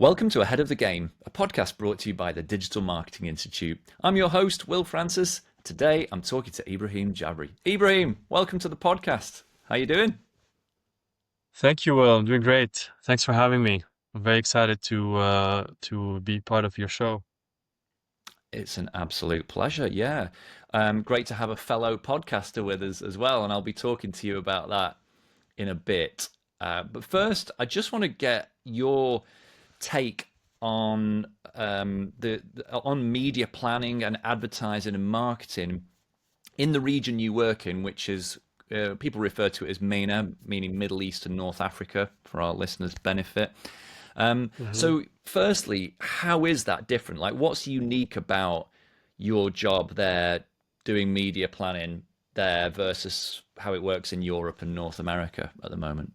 Welcome to Ahead of the Game, a podcast brought to you by the Digital Marketing Institute. I'm your host, Will Francis. Today, I'm talking to Ibrahim Jabri. Ibrahim, welcome to the podcast. How you doing? Thank you, Will. I'm doing great. Thanks for having me. I'm very excited to be part of your show. It's an absolute pleasure. Yeah, great to have a fellow podcaster with us as well, and I'll be talking to you about that in a bit. But first, I just want to get your take on on media planning and advertising and marketing in the region you work in, which is people refer to it as MENA, meaning Middle East and North Africa, for our listeners' benefit. hmm So, firstly, how is that different? Like, what's unique about your job there, doing media planning there versus how it works in Europe and North America at the moment?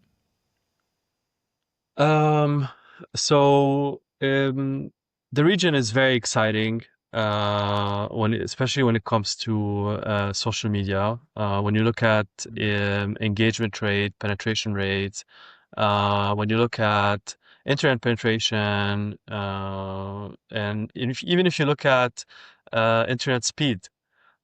Um, so the region is very exciting. Especially when it comes to social media. When you look at engagement rate, penetration rates, when you look at internet penetration, and even if you look at internet speed.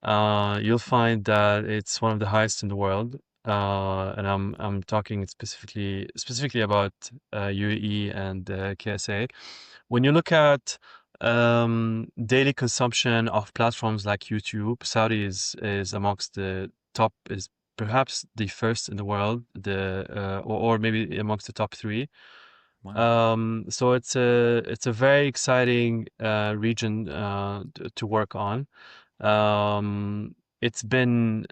You'll find that it's one of the highest in the world. And I'm talking specifically about UAE and KSA. When you look at daily consumption of platforms like YouTube, Saudi is amongst the top, is perhaps the first in the world, or maybe amongst the top three. Wow. So it's a very exciting region to work on. It's been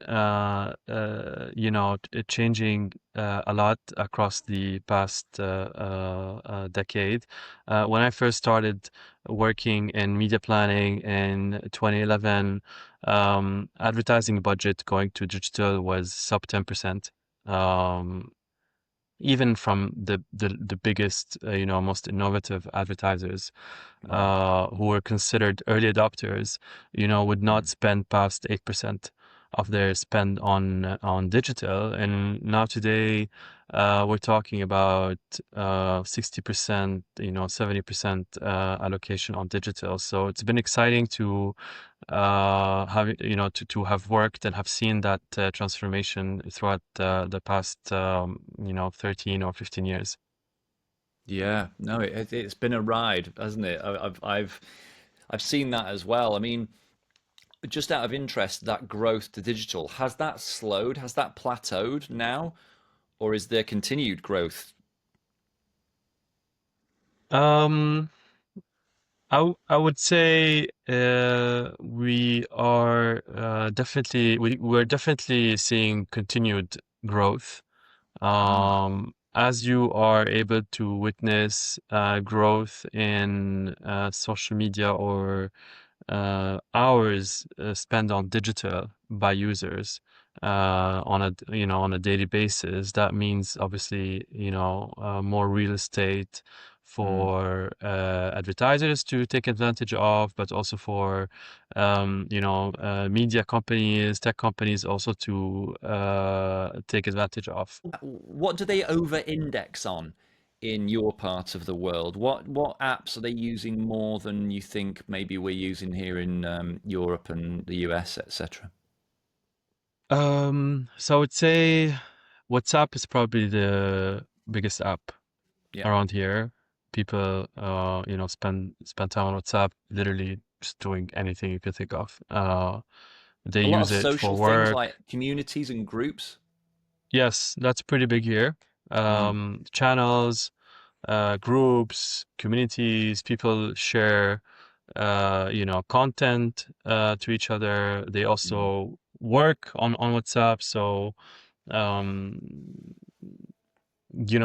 changing a lot across the past decade. When I first started working in media planning in 2011, advertising budget going to digital was sub 10%. Um, Even from the biggest, most innovative advertisers, Wow. who were considered early adopters, would not Mm. spend past 8% of their spend on digital. And now today, we're talking about 60%, 70% allocation on digital. So it's been exciting to have to have worked and have seen that transformation throughout the past 13 or 15 years. Yeah, no, it's been a ride, hasn't it? I've seen that as well. I mean, just out of interest, that growth to digital, has that slowed? Has that plateaued now? Or is there continued growth? Um, I would say we're definitely seeing continued growth. Mm, As you are able to witness growth in social media or hours spent on digital by users on a daily basis, that means obviously more real estate mm. for advertisers to take advantage of, but also for media companies, tech companies also to take advantage of. What do they over-index on in your part of the world? What apps are they using more than you think maybe we're using here in Europe and the US, etc.? So I would say WhatsApp is probably the biggest app Yeah. around here. People, spend time on WhatsApp, literally just doing anything you could think of. They A lot of use it for social things work. like communities and groups. Yes, that's pretty big here. Mm, Channels, groups, communities, people share, content to each other. They mm, also work on WhatsApp, so um,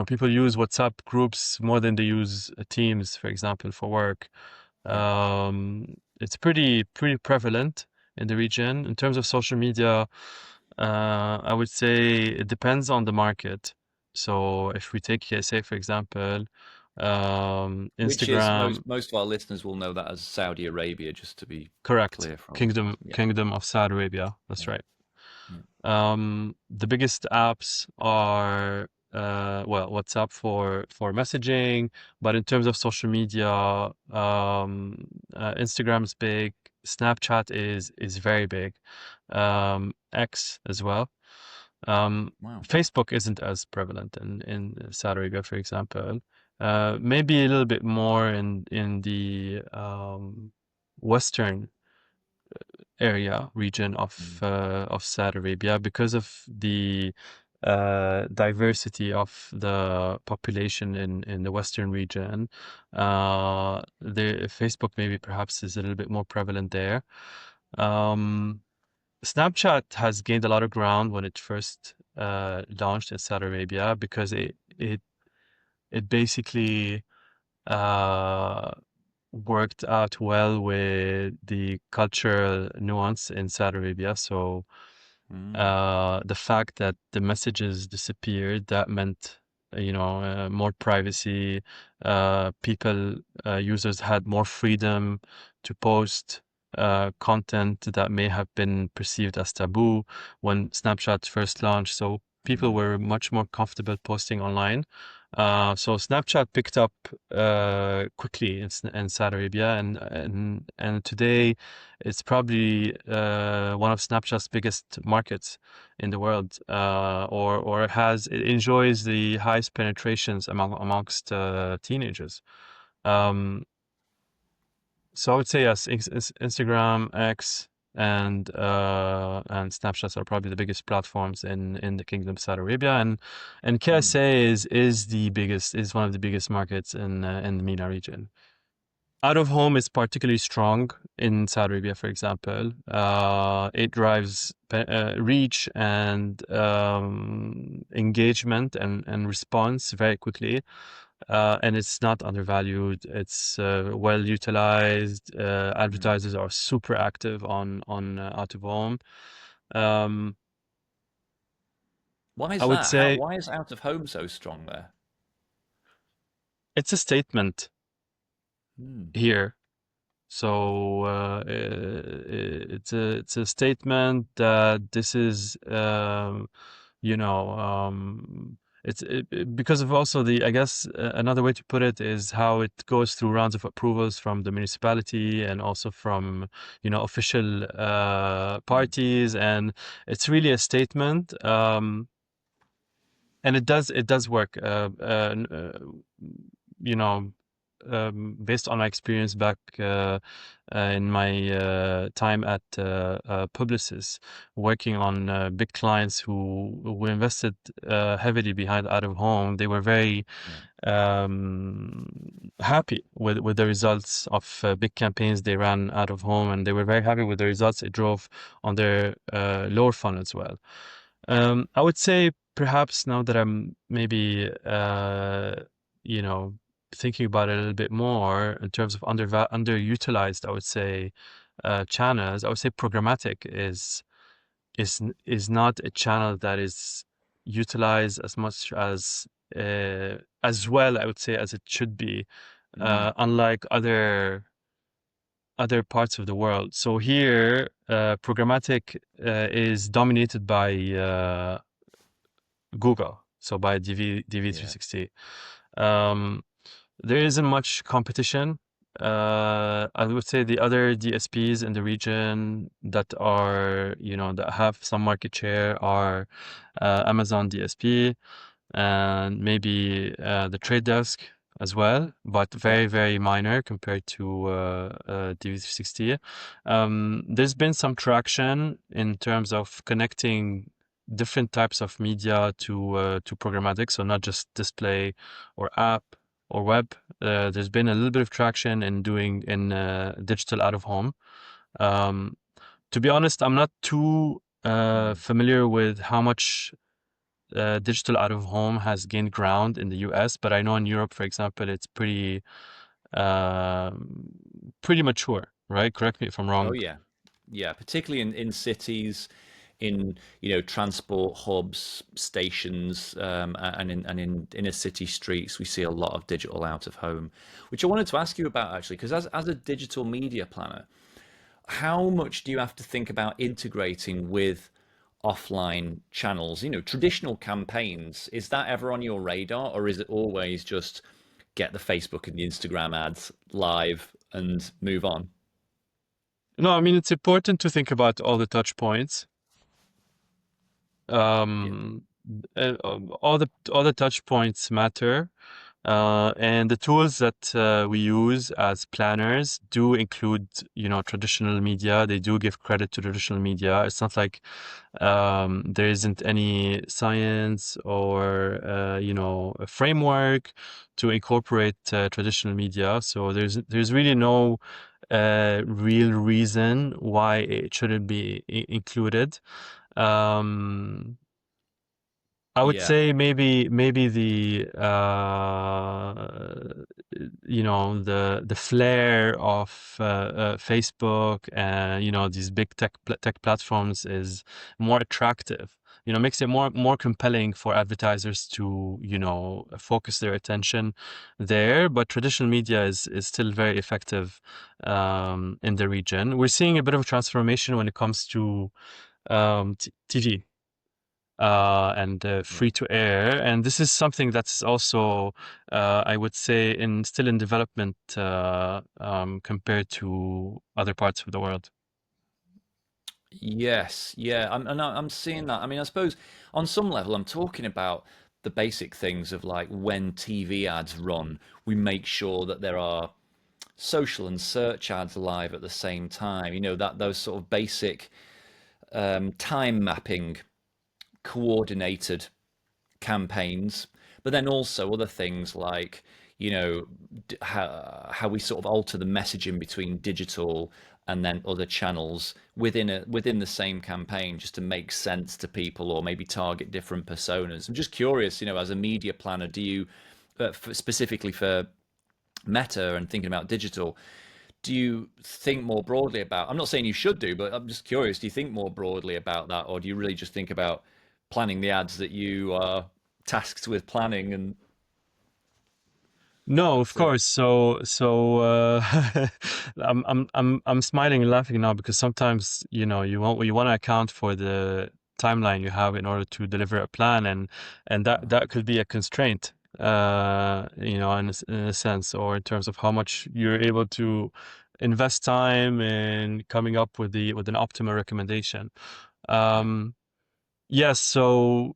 people use WhatsApp groups more than they use Teams, for example, for work. yeah. It's pretty prevalent in the region. In terms of social media, I would say it depends on the market. So if we take KSA, for example, Which is Instagram, most of our listeners will know that as Saudi Arabia, just to be correct, clear for our Kingdom listeners. Yeah. Kingdom of Saudi Arabia. That's Yeah. right. Yeah. The biggest apps are well, WhatsApp for messaging, but in terms of social media, Instagram is big, Snapchat is very big, X as well. Wow. Facebook isn't as prevalent in Saudi Arabia, for example. Maybe a little bit more in the western area region Mm, of Saudi Arabia because of the diversity of the population in the western region. The Facebook maybe perhaps is a little bit more prevalent there. Um, Snapchat has gained a lot of ground when it first launched in Saudi Arabia because it basically uh, worked out well with the cultural nuance in Saudi Arabia. So mm, the fact that the messages disappeared, that meant, more privacy. People, users had more freedom to post content that may have been perceived as taboo when Snapchat first launched. So people mm, were much more comfortable posting online. So Snapchat picked up quickly in Saudi Arabia, and today it's probably one of Snapchat's biggest markets in the world, or it enjoys the highest penetrations amongst teenagers. Um, so I would say yes, Instagram, X, and Snapchat are probably the biggest platforms in the Kingdom of Saudi Arabia, and mm. KSA is one of the biggest markets in the MENA region. Out of home is particularly strong in Saudi Arabia, for example. It drives reach and engagement and response very quickly. And it's not undervalued. It's well utilized. Mm. Advertisers are super active on out of home. Um, Why I is would that? How? say Why is out of home so strong there? it's a statement Mm, here. So it's a statement that this is you know because of also the I guess another way to put it is how it goes through rounds of approvals from the municipality and also from official mm, parties, and it's really a statement. And it does work. You know, Based on my experience back in my time at Publicis, working on big clients who invested heavily behind out of home, they were very yeah. happy with the results of big campaigns they ran out of home, and they were very happy with the results it drove on their lower funnel as well. I would say perhaps now that I'm maybe you know thinking about it a little bit more in terms of underutilized, I would say channels. I would say programmatic is not a channel that is utilized as much as well, I would say, as it should be, Mm, unlike other parts of the world. So here, programmatic is dominated by Google, so by yeah. DV360. Um, there isn't much competition. I would say the other DSPs in the region that that have some market share are Amazon DSP and maybe the Trade Desk as well, but Yeah. very, very minor compared to DV360. There's been some traction in terms of connecting different types of media to programmatic, so not just display or app or web. There's been a little bit of traction in doing in digital out of home. Um, to be honest, I'm not too Mm, familiar with how much digital out of home has gained ground in the US, but I know in Europe, for example, it's pretty mature, right? Correct me if I'm oh wrong. yeah, yeah. Particularly in cities, in transport hubs, stations, and in inner city streets, we see a lot of digital out of home, which I wanted to ask you about actually, because as a digital media planner, how much do you have to think about integrating with offline channels, traditional campaigns, is that ever on your radar, or is it always just get the Facebook and the Instagram ads live and move on? No, I mean, it's important to think about all the touch points. Yeah. Um, all the touch points matter. And the tools that we use as planners do include, traditional media. They do give credit to traditional media. It's not like there isn't any science or, a framework to incorporate traditional media. So there's really no real reason why it shouldn't be included. Um, I would Yeah. say maybe the the flair of Facebook and these big tech platforms is more attractive. Makes it more compelling for advertisers to focus their attention there. But traditional media is still very effective in the region. We're seeing a bit of a transformation when it comes to TV and Yeah. free to air. And this is something that's also, I would say, still in development compared to other parts of the world. Yes, yeah, I'm seeing that. I mean, I suppose on some level, I'm talking about the basic things of like when TV ads run, we make sure that there are social and search ads live at the same time. That those sort of basic time mapping, coordinated campaigns, but then also other things like how we sort of alter the messaging between digital and then other channels within the same campaign just to make sense to people or maybe target different personas. I'm just curious, as a media planner, do you specifically for Meta and thinking about digital, do you think more broadly about, I'm not saying you should do, but I'm just curious, do you think more broadly about that, or do you really just think about planning the ads that you are tasked with planning and No, of that's it? course. I'm smiling and laughing now because sometimes you want to account for the timeline you have in order to deliver a plan, and that could be a constraint, in a sense, or in terms of how much you're able to invest time in coming up with an optimal recommendation. Yeah. Um, yes, so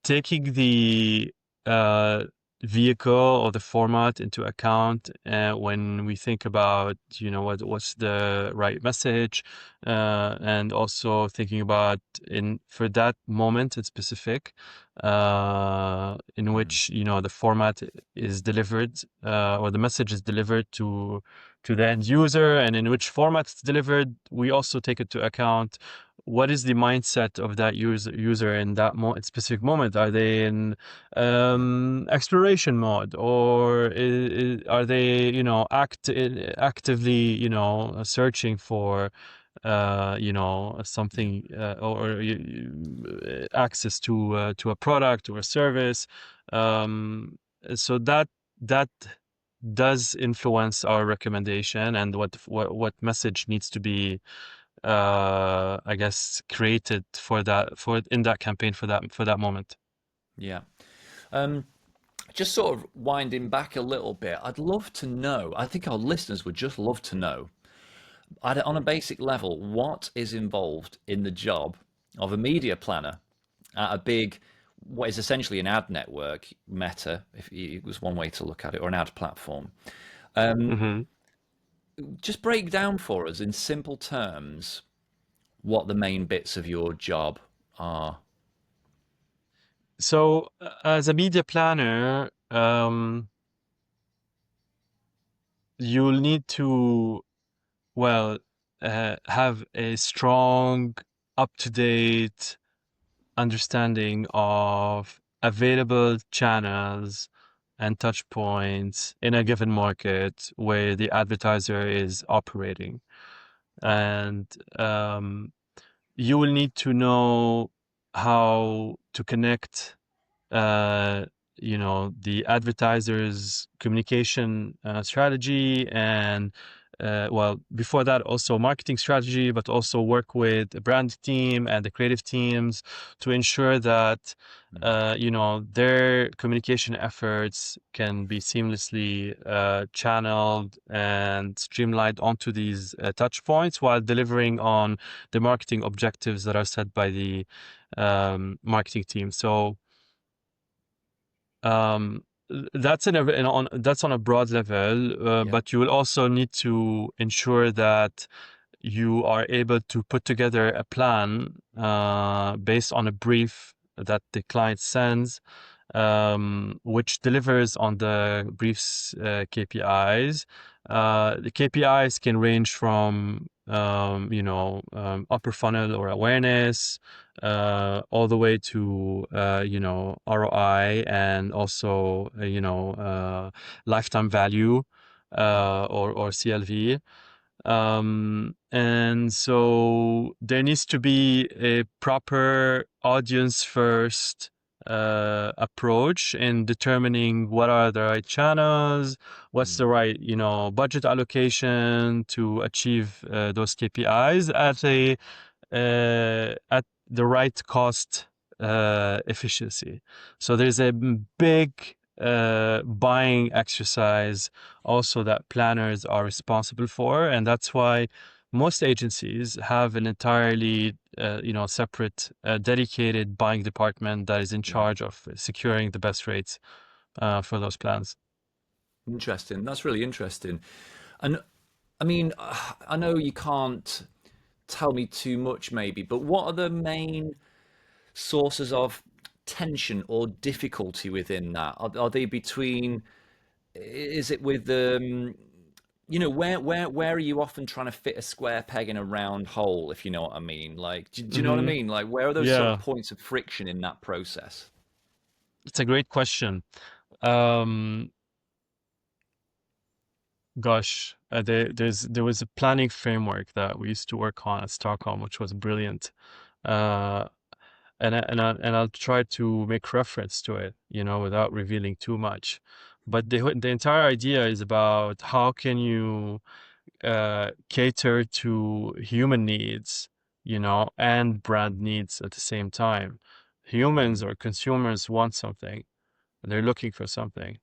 taking the uh, vehicle or the format into account when we think about what's the right message, and also thinking about in for that moment in specific, in Mm. which the format is delivered, or the message is delivered to the end user, and in which format it's delivered. We also take into account what is the mindset of that user in that specific moment. Are they in Yeah. exploration mode, or are they actively searching for something, or access to a product or a service. So that does influence our recommendation and what message needs to be, I guess, created for in that campaign for that moment. Yeah. Um, just sort of winding back a little bit, I'd love to know, I think our listeners would just love to know, on a basic level, what is involved in the job of a media planner at a big, what is essentially an ad network, Meta, if it was one way to look at it, or an ad platform. Hmm. Just break down for us in simple terms what the main bits of your job are. So, as a media planner, you'll need to, well, have a strong, up-to-date understanding of available channels and touch points in a given market where the advertiser is operating. And you will need to know how to connect uh, the advertiser's communication strategy and well, before that, also marketing strategy, but also work with the brand team and the creative teams to ensure that, Mm. their communication efforts can be seamlessly channeled and streamlined onto these touch points while delivering on the marketing objectives that are set by the marketing team. So um, that's on a broad level, Yeah. but you will also need to ensure that you are able to put together a plan based on a brief that the client sends, which delivers on the brief's KPIs. The KPIs can range from upper funnel or awareness, all the way to ROI, and also lifetime value, Mm. or CLV. And so there needs to be a proper audience first approach in determining what are the right channels, what's Mm. the right, budget allocation to achieve those KPIs at the right cost efficiency. So there's a big buying exercise also that planners are responsible for, and that's why most agencies have an entirely separate dedicated buying department that is in Yeah. charge of securing the best rates for those plans. Interesting. That's really interesting. And I mean, I know you can't tell me too much, maybe, but what are the main sources of tension or difficulty within that? Are they between? Is it with where are you often trying to fit a square peg in a round hole, if you know what I mean? Like, do you know what I Hmm. mean? Like, where are those sort of Yeah, points of friction in that process? it's a great question. Um, Gosh, there was a planning framework that we used to work on at Stockholm, which was brilliant. Uh, and I'll try to make reference to it, without revealing too much. But the entire idea is about how can you cater to human needs, and brand needs at the same time. Humans Mm. or consumers want something. They're looking for something,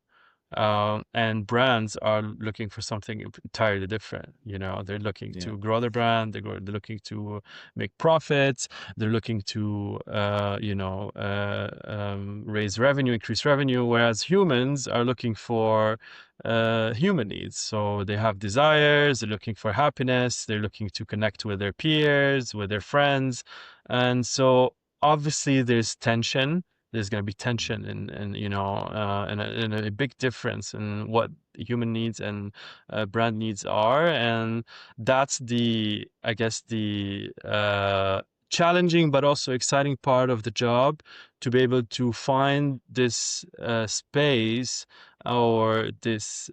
and brands are looking for something entirely different. They're looking Yeah. to grow their brand. They're looking to make profits. They're looking to, raise revenue, increase revenue. Whereas humans are looking for human needs. So they have desires. They're looking for happiness. They're looking to connect with their peers, with their friends, and so obviously there's going to be tension and and a big difference in what human needs and brand needs are, and that's I guess the challenging but also exciting part of the job, to be able to find this space or this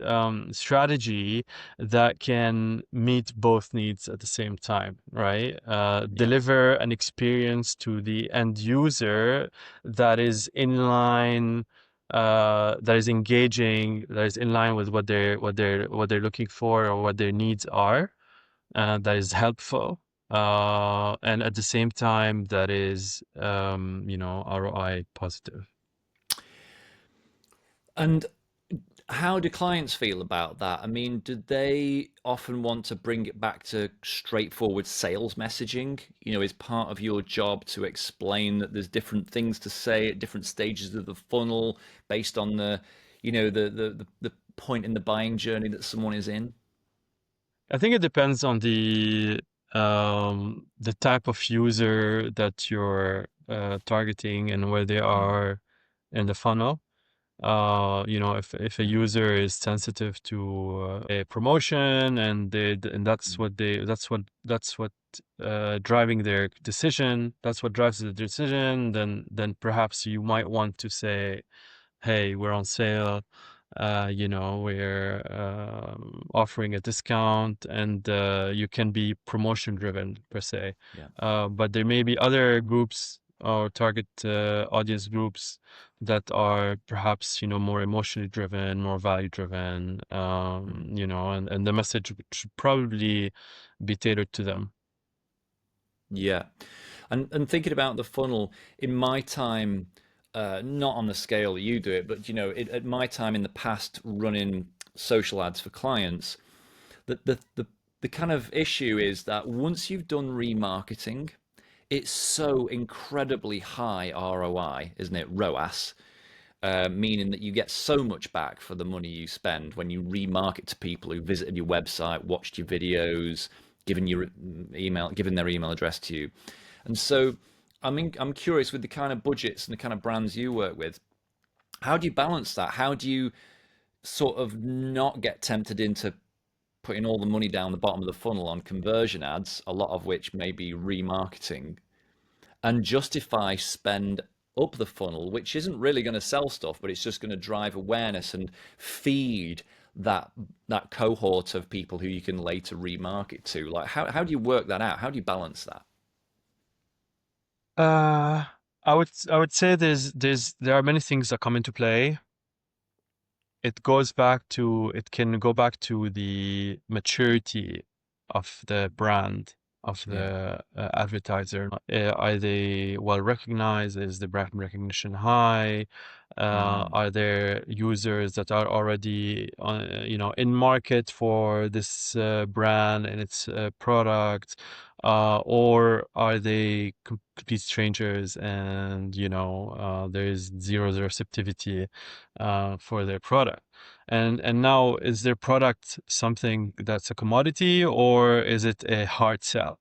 strategy that can meet both needs at the same time, right? Yeah. Deliver an experience to the end user that is in line, that is engaging, that is in line with what they're looking for or what their needs are, that is helpful, and at the same time that is ROI positive. And how do clients feel about that? I mean, do they often want to bring it back to straightforward sales messaging? Is part of your job to explain that there's different things to say at different stages of the funnel based on the point in the buying journey that someone is in? I think it depends on the type of user that you're targeting and where they Mm. are in the funnel. If a Yeah. user is sensitive to a promotion, and Mm. that's what driving their decision, that's what drives the decision, then perhaps you might want to say, hey, we're on sale, we're offering a discount, and you can be promotion driven per se. Yeah. But there may be other groups or target audience groups that are perhaps, more emotionally driven, more value driven, Mm. and the message should probably be tailored to them. Yeah. And thinking about the funnel, in my time, not on the scale that you do it, but at my time in the past running social ads for clients, the kind of issue is that once you've done remarketing, it's so incredibly high ROI, isn't it? ROAS, meaning that you get so much back for the money you spend when you remarket to people who visited your website, watched your videos, given their email address to you. And so, I'm curious with the kind of budgets and the kind of brands you work with. How do you balance that? How do you sort of not get tempted into putting all the money down the bottom of the funnel on conversion ads, a lot of which may be remarketing, and justify spend up the funnel, which isn't really going to sell stuff, but it's just going to drive awareness and feed that that cohort of people who you can later remarket to. Like, how do you work that out? How do you balance that? Uh, I would say there are many things that come into play. It can go back to the maturity of the brand, of Yeah. the advertiser. Are they well recognized? Is the brand recognition high? Mm, Are there users that are already in market for this brand and its product? Or are they complete strangers and there's zero receptivity for their product? And now, is their product something that's a commodity, or is it a hard sell?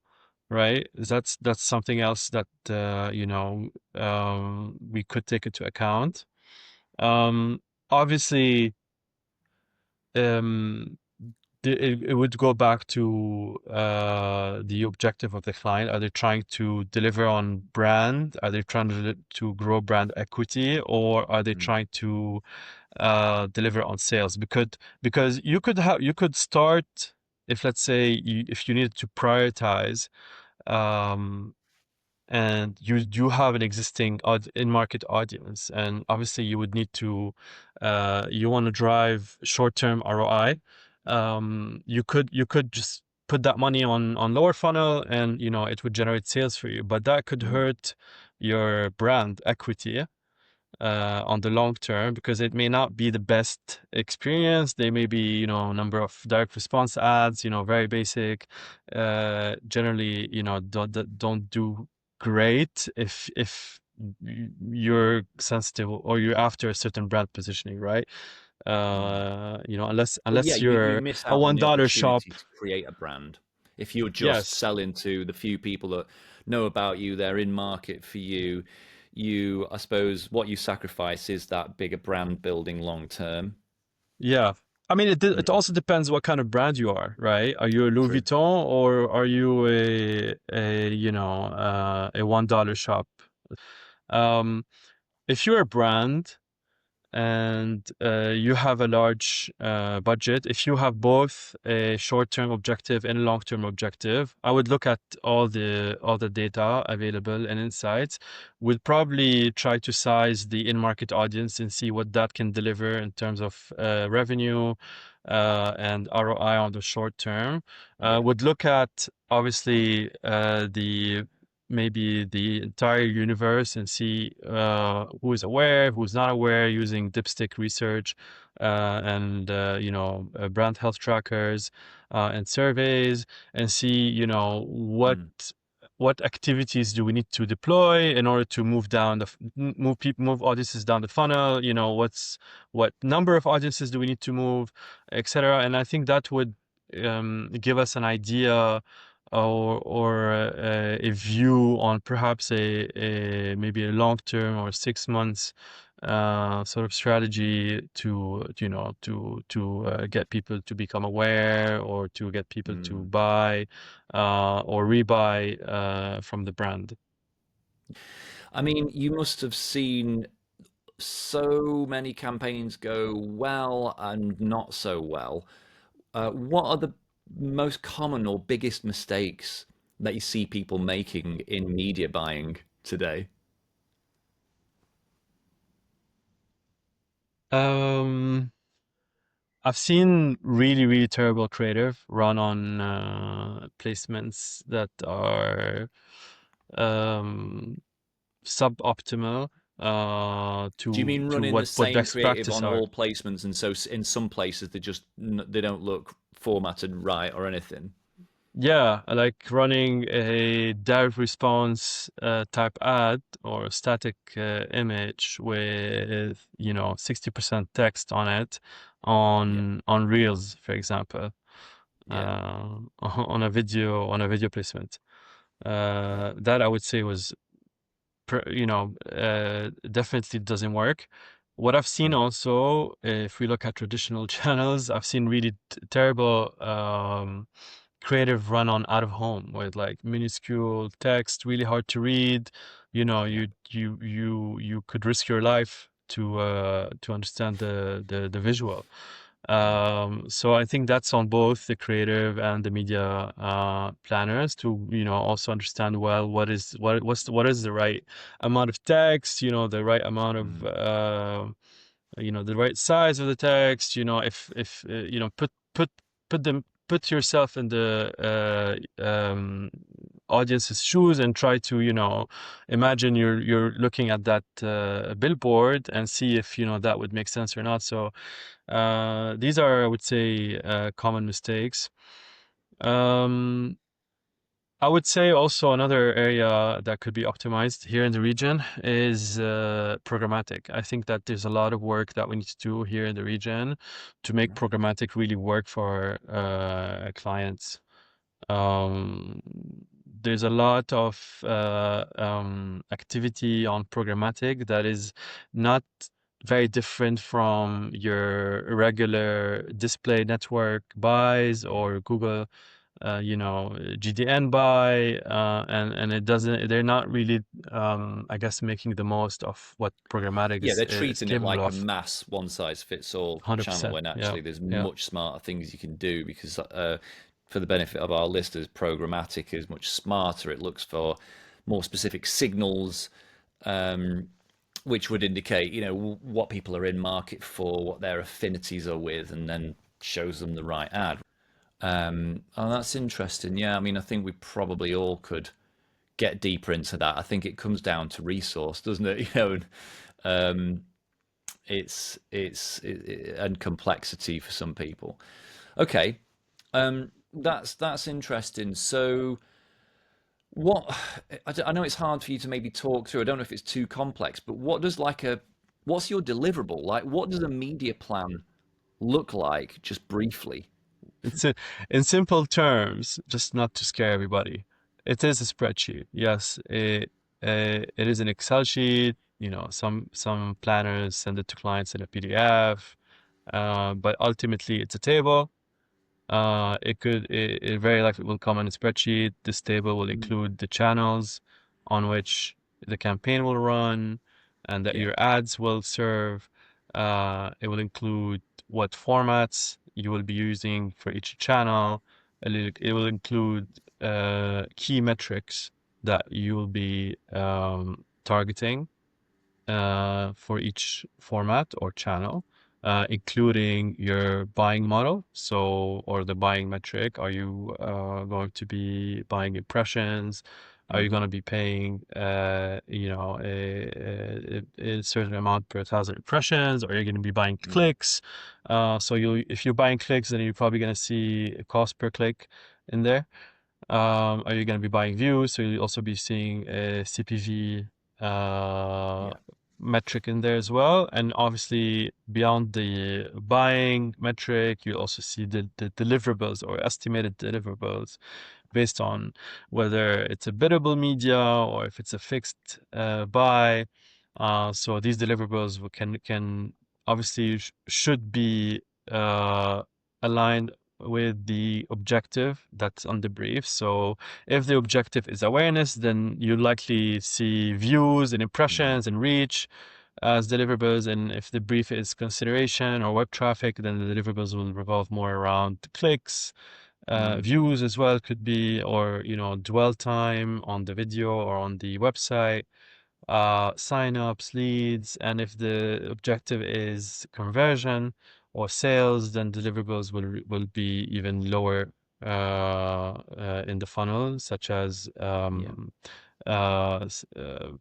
Right? That's something else that we could take into account. Um, Obviously, um, it would go back to the objective of the client. Are they trying to deliver on brand? Are they trying to grow brand equity, or are they mm, trying to deliver on sales? Because you could start, if let's say if you needed to prioritize, um, and you do have an existing in-market audience, and obviously you would need to you want to drive short-term ROI. You could just put that money on lower funnel, and it would generate sales for you, but that could mm, hurt your brand equity on the long term, because it may not be the best experience. They may be, a number of direct response ads, very basic, generally, don't do great if you're sensitive or you're after a certain brand positioning, right? mm. Unless Well, yeah, unless you you're miss a out on the $1 shop. opportunity to create a brand. If you're just Yes. selling to the few people that know about you, they're in market for you, I suppose, what you sacrifice is that bigger brand building long term. Yeah. I mean, it Mm, also depends what kind of brand you are, right? Are you a Louis true. Vuitton, or are you a $1 shop? Um, if you're a brand and you have a large budget, if you have both a short-term objective and a long-term objective, I would look at all the data available and insights. We'll probably try to size the in-market audience and see what that can deliver in terms of revenue and ROI on the short term. Yeah. Would look at, obviously, the maybe the entire universe and see who is aware, who's not aware, using dipstick research and brand health trackers and surveys, and see Mm, what activities do we need to deploy in order to move down move audiences down the funnel. What number of audiences do we need to move, etc. And I think that would give us an idea, or a view on perhaps a maybe a long term or 6 months sort of strategy to get people to become aware, or to get people to mm. buy or rebuy from the brand. I mean, you must have seen so many campaigns go well and not so well. What are the most common or biggest mistakes that you see people making in media buying today? Um, I've seen really, really terrible creative run on placements that are um, suboptimal Do you to mean running the what same best creative practice on are. all placements, and so in some places they don't look formatted right or anything? Yeah, like running a direct response type ad or static image with, 60% text on it Yeah, on Reels, for example, yeah, on a video placement. That I would say was definitely doesn't work. What I've seen mm, also, if we look at traditional channels, I've seen really terrible creative run on out of home with like minuscule text, really hard to read. yeah. You could risk your life to understand the visual. Mm, So I think that's on both the creative and the media planners to also understand well what is the right amount of text, the right amount of mm, the right size of the text, if put yourself in the audience's shoes and try to imagine you're looking at that billboard and see if that would make sense or not. So these are, I would say, common mistakes. um I would say also another area that could be optimized here in the region is programmatic. I think that there's a lot of work that we need to do here in the region to make right. programmatic really work for clients. Um, there's a lot of activity on programmatic that is not very different from your regular display network buys Yeah. or Google GDN buy, and it doesn't. They're not really, I guess, making the most of what programmatic Yeah, they're is treating it capable like a of. mass one size fits all channel 100%. when Yeah, actually there's yeah, much smarter things you can do because for the benefit of our listeners, programmatic is much smarter. It looks for more specific signals, um, which would indicate, what people are in market for, what their affinities are with, and then shows them the right ad. Oh, that's interesting. Yeah, I mean, I think we probably all could get deeper into that. I think it comes down to resource, doesn't it? And complexity for some people. Okay, that's interesting. So, what I know it's hard for you to maybe talk through. I don't know if it's too complex, but what's your deliverable? Like, what does a media plan look like, just briefly? it's in simple terms, just not to scare everybody. It is a spreadsheet. Yes, it is an Excel sheet. Some planners send it to clients in a PDF, but ultimately it's a table. It very likely will come in a spreadsheet. This table will Mm, include the channels on which the campaign will run and that yeah. your ads will serve. It will include what formats you will be using for each channel. It will include key metrics that you will be targeting for each format or channel, including your buying model. So, or the buying metric. Are you going to be buying impressions? Are you Hmm. going to be paying, a certain amount per thousand impressions? Or are you going to be buying Mm, clicks? If you're buying clicks, then you're probably going to see a cost per click in there. Are you going to be buying views? So you'll also be seeing a CPV uh, yeah. metric in there as well. And obviously, beyond the buying metric, you also see the deliverables or estimated deliverables based on whether it's a biddable media or if it's a fixed buy. So these deliverables can obviously should be uh, aligned with the objective that's on the brief. So if the objective is awareness, then you likely see views and Mm, impressions and reach as deliverables. And if the brief is consideration or web traffic, then the deliverables will revolve more around clicks, mm, views as well could be, or dwell time on the video or on the website. signups, leads, and if the objective is conversion or sales, then deliverables will be even lower in the funnel, such as Yeah.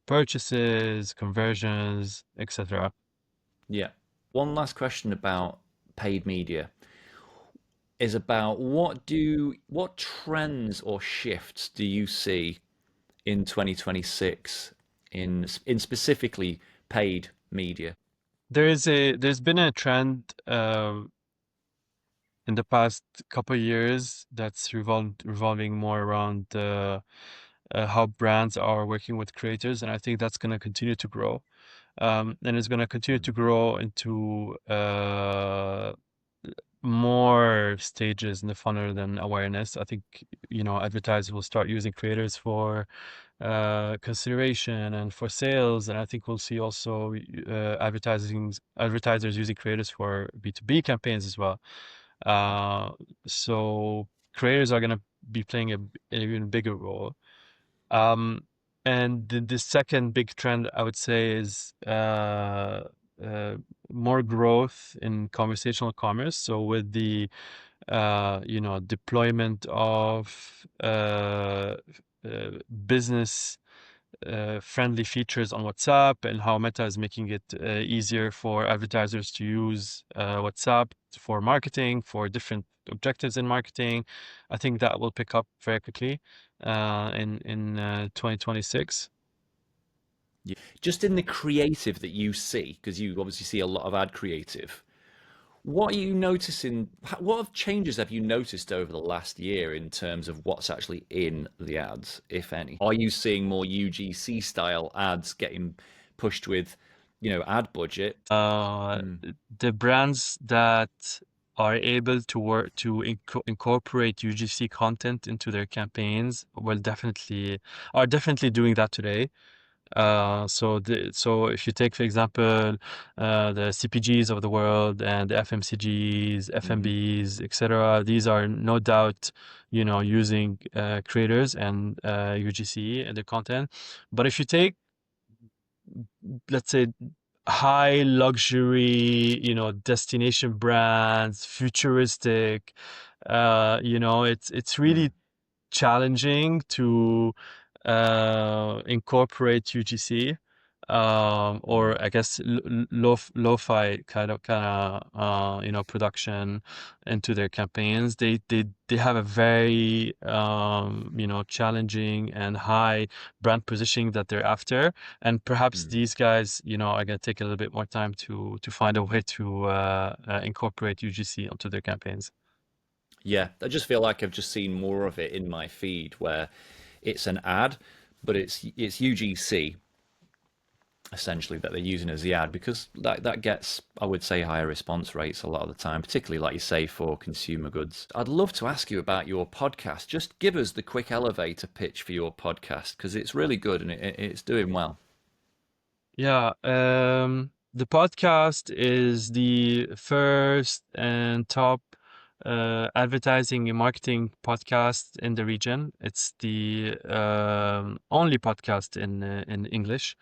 purchases, conversions, etc. Yeah. One last question about paid media is about what trends or shifts do you see in 2026 in specifically paid media? There's been a trend in the past couple of years that's revolving more around how brands are working with creators, and I think that's going to continue to grow. And it's going to continue to Mm. grow into more stages in the funnel than awareness. I think, advertisers will start using creators for consideration and for sales, and I think we'll see also advertisers using creators for B2B campaigns as well. Uh, so creators are going to be playing an even bigger role. Um, and the second big trend I would say is uh, more growth in conversational commerce. So with the deployment of business friendly features on WhatsApp, and how Meta is making it easier for advertisers to use WhatsApp for marketing, for different objectives in marketing. I think that will pick up very quickly in 2026. Yeah. Just in the creative that you see, because you obviously see a lot of ad creative. What are you noticing? What changes have you noticed over the last year in terms of what's actually in the ads, if any? Are you seeing more UGC style ads getting pushed with, ad budget? Uh, Mm, the brands that are able to work to incorporate UGC content into their campaigns will definitely doing that today. So if you take, for example, the CPGs of the world and the FMCGs, hmm FMBs, etc., these are no doubt, using creators and UGC and their content. But if you take, let's say, high luxury, destination brands, futuristic, it's really mm, challenging to incorporate UGC, mm. or I guess lo-fi kind of production into their campaigns. They have a very challenging and high brand positioning that they're after, and perhaps Mm. these guys are gonna take a little bit more time to find a way to incorporate UGC onto their campaigns. Yeah, I just feel like I've just seen more of it in my feed where it's an ad, but it's UGC essentially that they're using as the ad because that gets, I would say, higher response rates a lot of the time, particularly like you say for consumer goods. I'd love to ask you about your podcast. Just give us the quick elevator pitch for your podcast because it's really good and it's doing well. Yeah, the podcast is the first and top advertising and marketing podcast in the region. It's the only podcast in English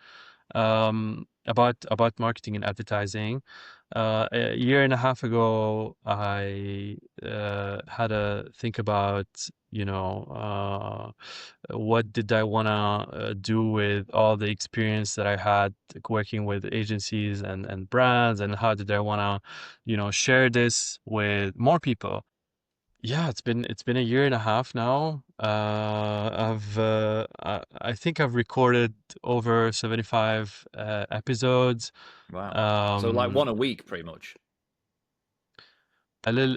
about marketing and advertising. A year and a half ago, I had a think about, what did I want to do with all the experience that I had, like, working with agencies and brands, and how did I want to, share this with more people. Yeah, it's been a year and a half now. I think I've recorded over 75 episodes. Wow. So like Um, one a week pretty much. a little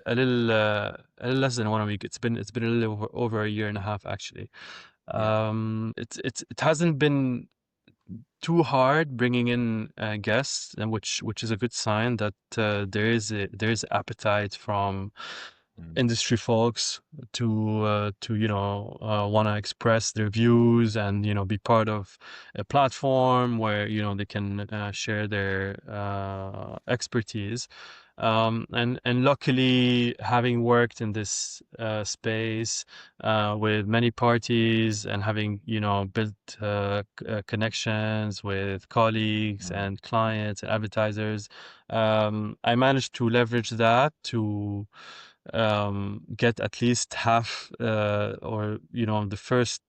less than 1 week. It's been a little over a year and a half actually. Yeah. It hasn't been too hard bringing in guests, and which is a good sign that there is appetite from Mm. industry folks to want to express their views, and be part of a platform where they can share their expertise. And luckily, having worked in this space with many parties and having built connections with colleagues Mm, and clients and advertisers, I managed to leverage that to get at least half or the first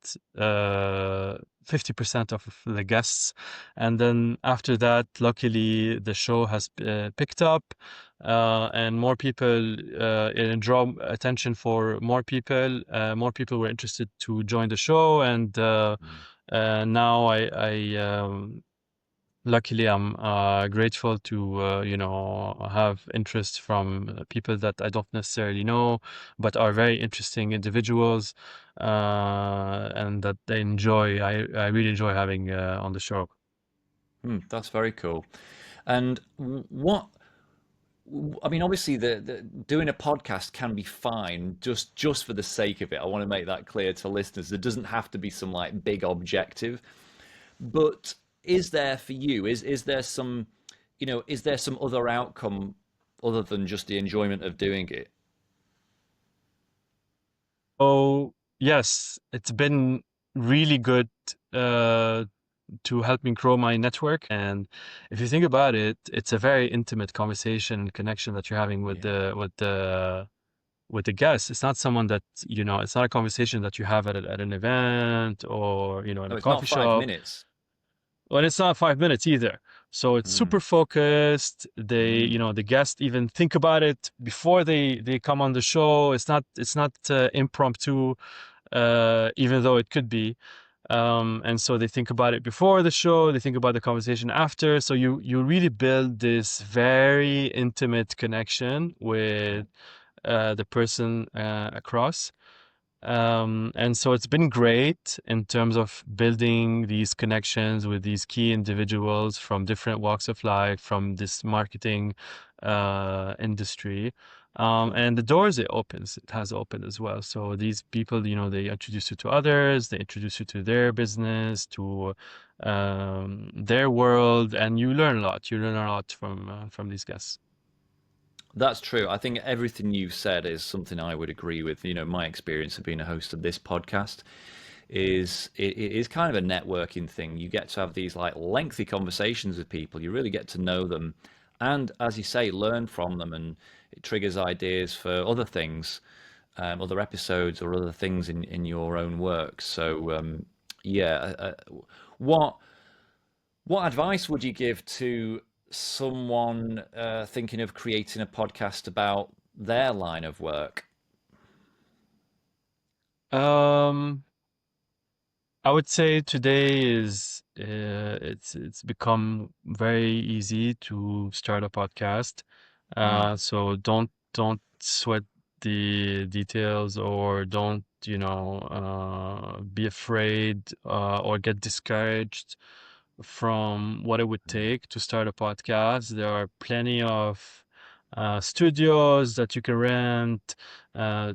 50% of the guests, and then after that, luckily the show has picked up, and more people it draw attention for more people. More people were interested to join the show, and mm. now luckily, I'm grateful to have interest from people that I don't necessarily know, but are very interesting individuals, and that they enjoy. I really enjoy having on the show. That's very cool. And what I mean, obviously, the doing a podcast can be fine just for the sake of it. I want to make that clear to listeners. There doesn't have to be some like big objective. But is there for you? Is there some, is there some other outcome other than just the enjoyment of doing it? So yes, it's been really good uh, to help me grow my network. And if you think about it, it's a very intimate conversation connection that you're having with Yeah. the guest. It's not someone that, it's not a conversation that you have at an event or, in No, a it's not coffee five shop. minutes. Well, it's not 5 minutes either. So it's Mm, super focused. mm, The guests even think about it before they come on the show. It's not impromptu, even though it could be. And so they think about it before the show, they think about the conversation after. So you really build this very intimate connection yeah. with the person across. And so it's been great in terms of building these connections with these key individuals from different walks of life, from this marketing industry. Cool. And the doors it has opened as well. So these people, they introduce you to others, they introduce you to their business, to their world, and you learn a lot. You learn a lot from these guests. That's true. I think everything you've said is something I would agree with. My experience of being a host of this podcast is it is kind of a networking thing. You get to have these like lengthy conversations with people. You really get to know them, and as you say, learn from them, and it triggers ideas for other things, other episodes or other things in your own work. So yeah, what what advice would you give to someone thinking of creating a podcast about their line of work? Um, I would say today is it's become very easy to start a podcast. Mm, So don't sweat the details, or don't be afraid or get discouraged from what it would mm, take to start a podcast. There are plenty of studios that you can rent,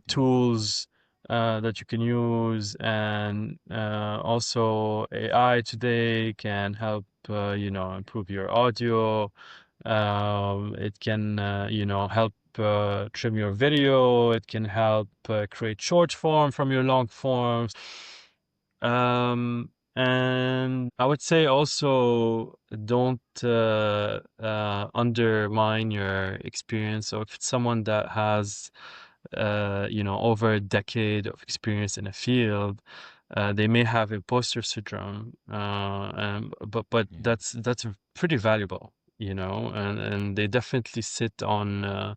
yeah, tools that you can use, and also AI today can help improve your audio. It can help trim your video. It can help create short form from your long forms. And I would say also don't undermine your experience. So if it's someone that has over a decade of experience in a field, they may have imposter syndrome, but yeah, that's pretty valuable, and they definitely sit on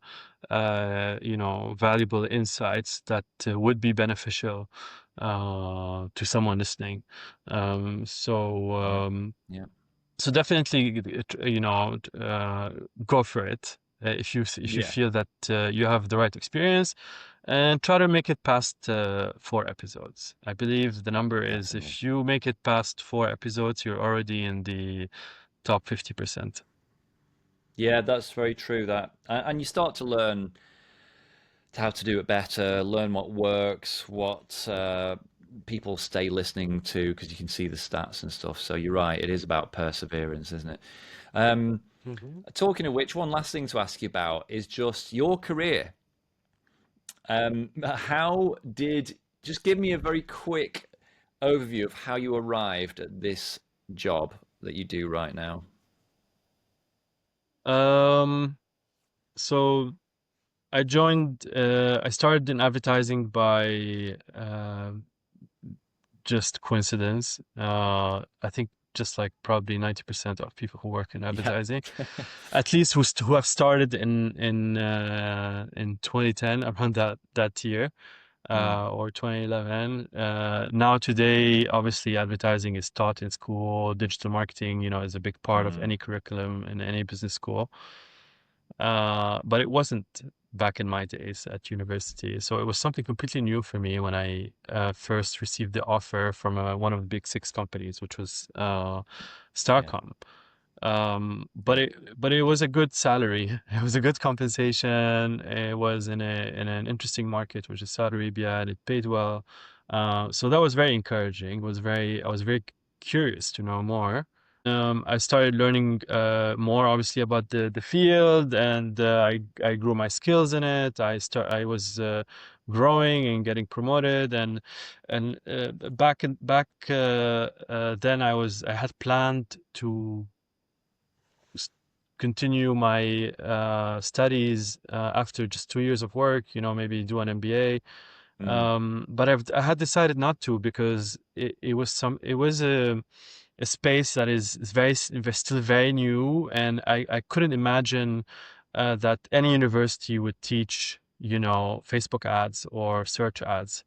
valuable insights that would be beneficial to someone listening. Um, so yeah, um, yeah, so definitely, go for it if you yeah, feel that you have the right experience, and try to make it past 4 episodes. I believe the number is, definitely. if you make it past 4 episodes, you're already in the top 50%. Yeah, that's very true. That and you start to learn how to do it better, learn what works, what people stay listening to because you can see the stats and stuff. So you're right, it is about perseverance, isn't it? Hmm. Talking of which, one last thing to ask you about is just your career. How did just give me a very quick overview of how you arrived at this job that you do right now? Um, so I started in advertising by just coincidence. I think just like probably 90% of people who work in Yeah. advertising, at least who have started in 2010, around that year, Mm, or 2011. Now today, obviously, advertising is taught in school. Digital marketing, is a big part of mm, any curriculum in any business school. But it wasn't back in my days at university. So it was something completely new for me when I first received the offer from one of the big six companies, which was yeah. Starcom. But Yeah. it was a good salary. It was a good compensation. It was in an interesting market, which is Saudi Arabia, and it paid well. So that was very encouraging. I was very curious to know more. I started learning more, obviously, about the field, and I grew my skills in it. I was growing and getting promoted, and back then I had planned to s- continue my studies after just 2 years of work. Maybe do an MBA. Mm, But I had decided not to because it was a space that is still very new, and I couldn't imagine that any university would teach, Facebook ads or search ads,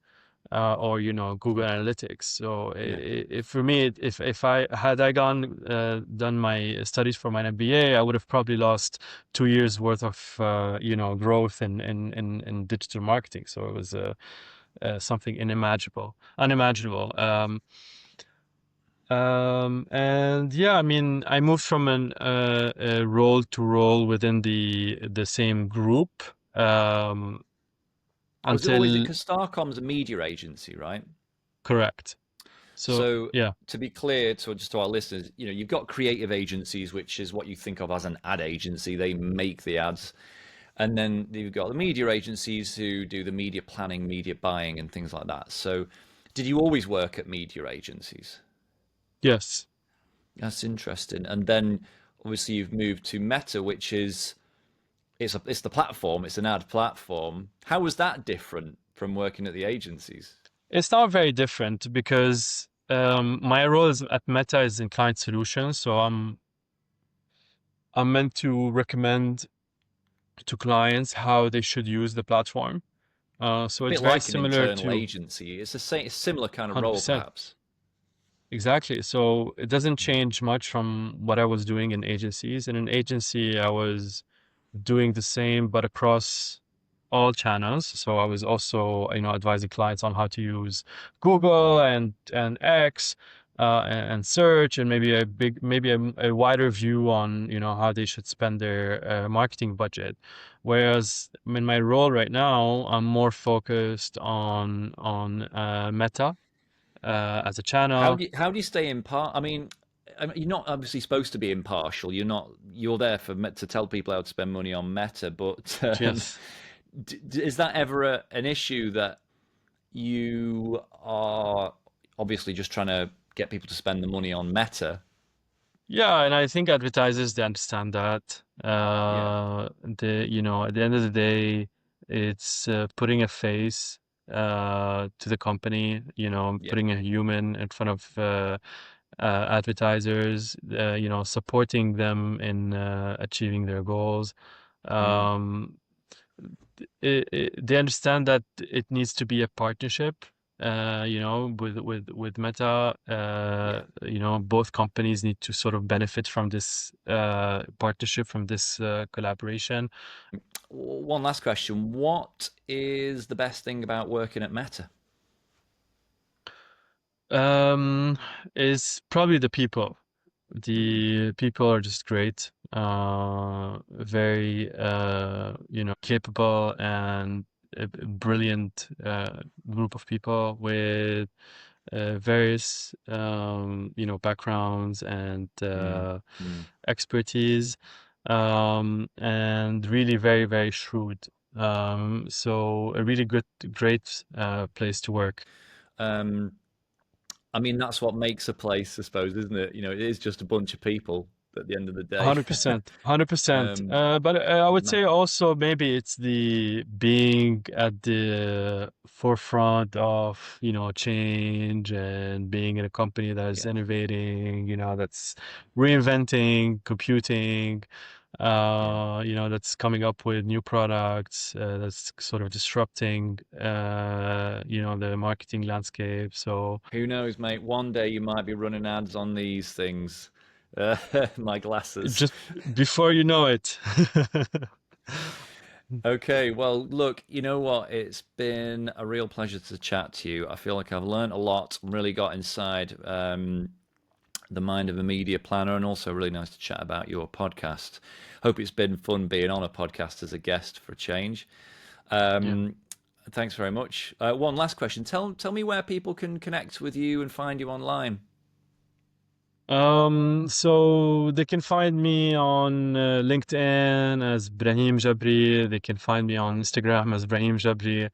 or Google Analytics. So yeah. for me, if I gone done my studies for my MBA, I would have probably lost 2 years worth of growth in digital marketing. So it was something unimaginable. And yeah, I mean, I moved from a role to role within the same group, um, Was it always until because Starcom's a media agency, right? correct. So So yeah, to be clear to just to our listeners, you've got creative agencies, which is what you think of as an ad agency. They make the ads. And then you've got the media agencies who do the media planning, media buying, and things like that. So did you always work at media agencies? yes. That's interesting. And then obviously you've moved to Meta, which is it's the platform, it's an ad platform. How was that different from working at the agencies? It's not very different because my role at Meta is in client solutions. So I'm meant to recommend to clients how they should use the platform. So A it's bit very like an similar internal to agency. It's a similar kind of role, 100%. perhaps. Exactly. So it doesn't change much from what I was doing in agencies. In an agency, I was doing the same, but across all channels. So I was also, advising clients on how to use Google and X, and search, and maybe a wider view on, how they should spend their marketing budget. Whereas in my role right now, I'm more focused on Meta as a channel. How do you stay I mean, you're not obviously supposed to be impartial. You're there for to tell people how to spend money on Meta. But Yes. is that ever an issue that you are obviously just trying to get people to spend the money on Meta? Yeah, and I think advertisers they understand that. Yeah, At the end of the day, it's putting a face to the company. yeah. Putting a human in front of advertisers. Supporting them in achieving their goals. Mm, Um, they understand that it needs to be a partnership. With Meta, yeah. both companies need to sort of benefit from this partnership, from this collaboration. One last question. What is the best thing about working at Meta? Um, is probably the people. Mm, The people are just great, very, capable and a brilliant group of people with various, backgrounds and mm, mm, expertise. and really very, very shrewd. So a really great place to work. Um, I mean, that's what makes a place, I suppose, isn't it? It is just a bunch of people at the end of the day. 100%, 100%. um, But I would ma- say also maybe it's the being at the forefront of, change and being in a company that is yeah, innovating, that's reinventing computing, yeah. that's coming up with new products, that's sort of disrupting, the marketing landscape. So Who knows, mate? One day you might be running ads on these things. My glasses. just before you know it. Okay, well, look, you know what? It's been a real pleasure to chat to you. I feel like I've learned a lot, really got inside the mind of a media planner, and also really nice to chat about your podcast. Hope it's been fun being on a podcast as a guest for a change. Yeah. Um, thanks very much. One last question: tell me where people can connect with you and find you online. So they can find me on LinkedIn as Ibrahim Jabri. They can find me on Instagram as Ibrahim Jabri.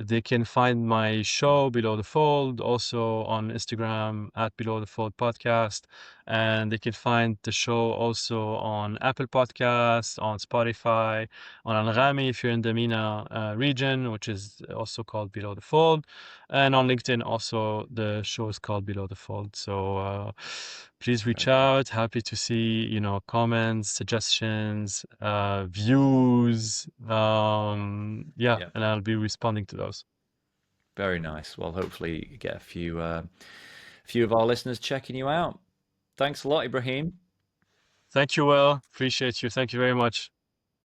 They can find my show Below the Fold also on Instagram at Below the Fold Podcast. And they can find the show also on Apple Podcasts, on Spotify, on Anghami if you're in the MENA region, which is also called Below the Fold. And on LinkedIn also the show is called Below the Fold. So please reach Very cool. out. Happy to see, comments, suggestions, views. Yeah, Yeah, and I'll be responding to those. very nice. Well, hopefully you get a few of our listeners checking you out. Thanks a lot, Ibrahim. Thank you, Will. Appreciate you. Thank you very much.